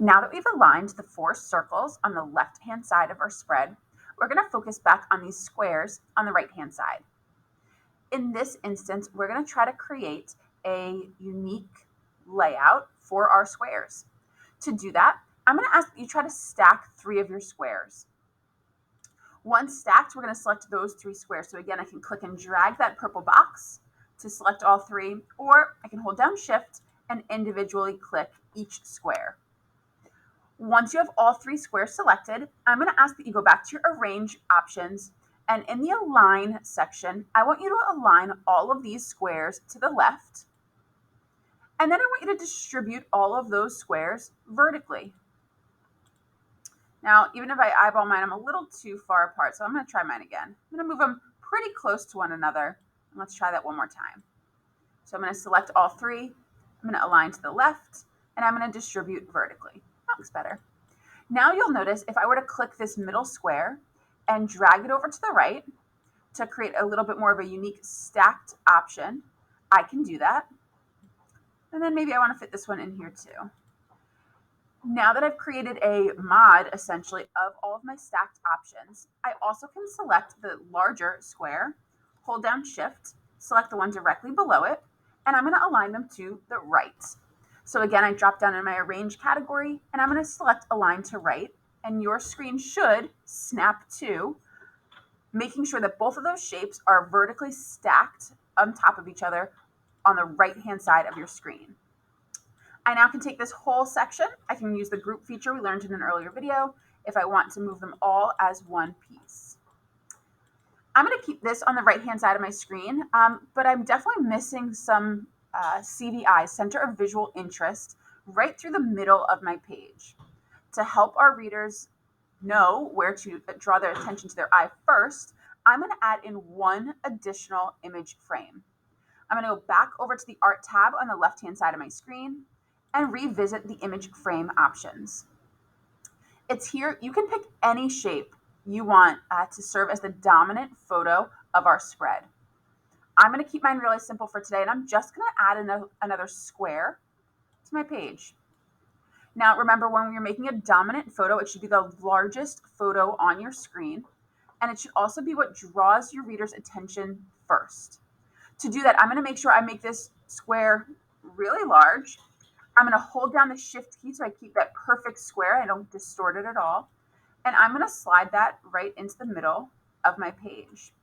Now that we've aligned the 4 circles on the left-hand side of our spread, we're going to focus back on these squares on the right-hand side. In this instance, we're going to try to create a unique layout for our squares. To do that, I'm going to ask that you try to stack 3 of your squares. Once stacked, we're going to select those 3 squares. So again, I can click and drag that purple box to select all 3, or I can hold down Shift and individually click each square. Once you have all 3 squares selected, I'm going to ask that you go back to your Arrange options, and in the Align section, I want you to align all of these squares to the left, and then I want you to distribute all of those squares vertically. Now, even if I eyeball mine, I'm a little too far apart, so I'm going to try mine again. I'm going to move them pretty close to one another. Let's try that one more time. So I'm going to select all 3. I'm going to align to the left, and I'm going to distribute vertically. That looks better. Now you'll notice if I were to click this middle square and drag it over to the right to create a little bit more of a unique stacked option, I can do that. And then maybe I want to fit this one in here too. Now that I've created a mod, essentially, of all of my stacked options, I also can select the larger square, hold down Shift, select the one directly below it, and I'm going to align them to the right. So again, I drop down in my Arrange category, and I'm going to select Align to Right, and your screen should snap to making sure that both of those shapes are vertically stacked on top of each other on the right-hand side of your screen. I now can take this whole section. I can use the group feature we learned in an earlier video if I want to move them all as one piece. I'm going to keep this on the right-hand side of my screen, but I'm definitely missing some CVI, Center of Visual Interest, right through the middle of my page. To help our readers know where to draw their attention to their eye first, I'm going to add in one additional image frame. I'm going to go back over to the Art tab on the left-hand side of my screen and revisit the image frame options. It's here. You can pick any shape you want to serve as the dominant photo of our spread. I'm going to keep mine really simple for today, and I'm just going to add another square to my page. Now, remember, when you're making a dominant photo, it should be the largest photo on your screen, and it should also be what draws your reader's attention first. To do that, I'm going to make sure I make this square really large. I'm going to hold down the Shift key so I keep that perfect square. I don't distort it at all. And I'm going to slide that right into the middle of my page.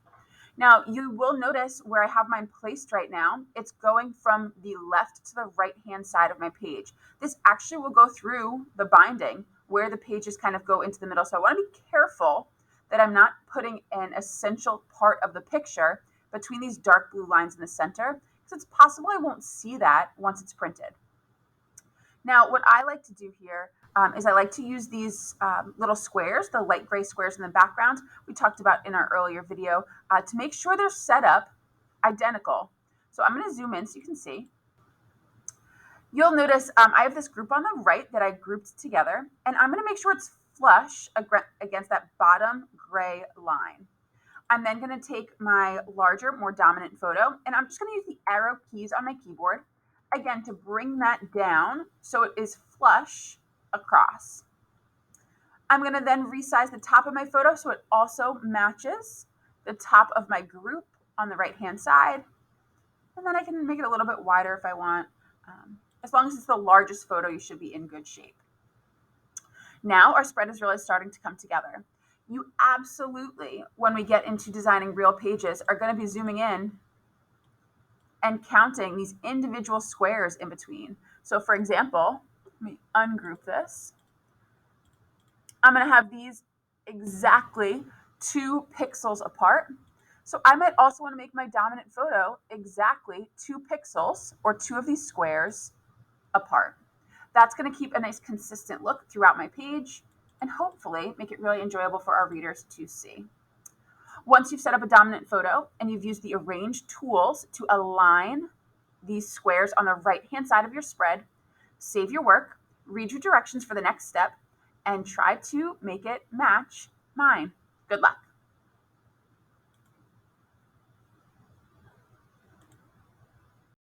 Now, you will notice where I have mine placed right now, it's going from the left to the right-hand side of my page. This actually will go through the binding where the pages kind of go into the middle. So I want to be careful that I'm not putting an essential part of the picture between these dark blue lines in the center, because it's possible I won't see that once it's printed. Now, what I like to do here is I like to use these little squares, the light gray squares in the background we talked about in our earlier video, to make sure they're set up identical. So I'm going to zoom in so you can see. You'll notice I have this group on the right that I grouped together, and I'm going to make sure it's flush against that bottom gray line. I'm then going to take my larger, more dominant photo, and I'm just going to use the arrow keys on my keyboard, again, to bring that down so it is flush across. I'm going to then resize the top of my photo so it also matches the top of my group on the right-hand side. And then I can make it a little bit wider if I want. As long as it's the largest photo, you should be in good shape. Now our spread is really starting to come together. You absolutely, when we get into designing real pages, are going to be zooming in and counting these individual squares in between. So for example, let me ungroup this. I'm going to have these exactly 2 pixels apart. So I might also want to make my dominant photo exactly 2 pixels or 2 of these squares apart. That's going to keep a nice consistent look throughout my page and hopefully make it really enjoyable for our readers to see. Once you've set up a dominant photo and you've used the Arrange tools to align these squares on the right-hand side of your spread, save your work, read your directions for the next step, and try to make it match mine. Good luck.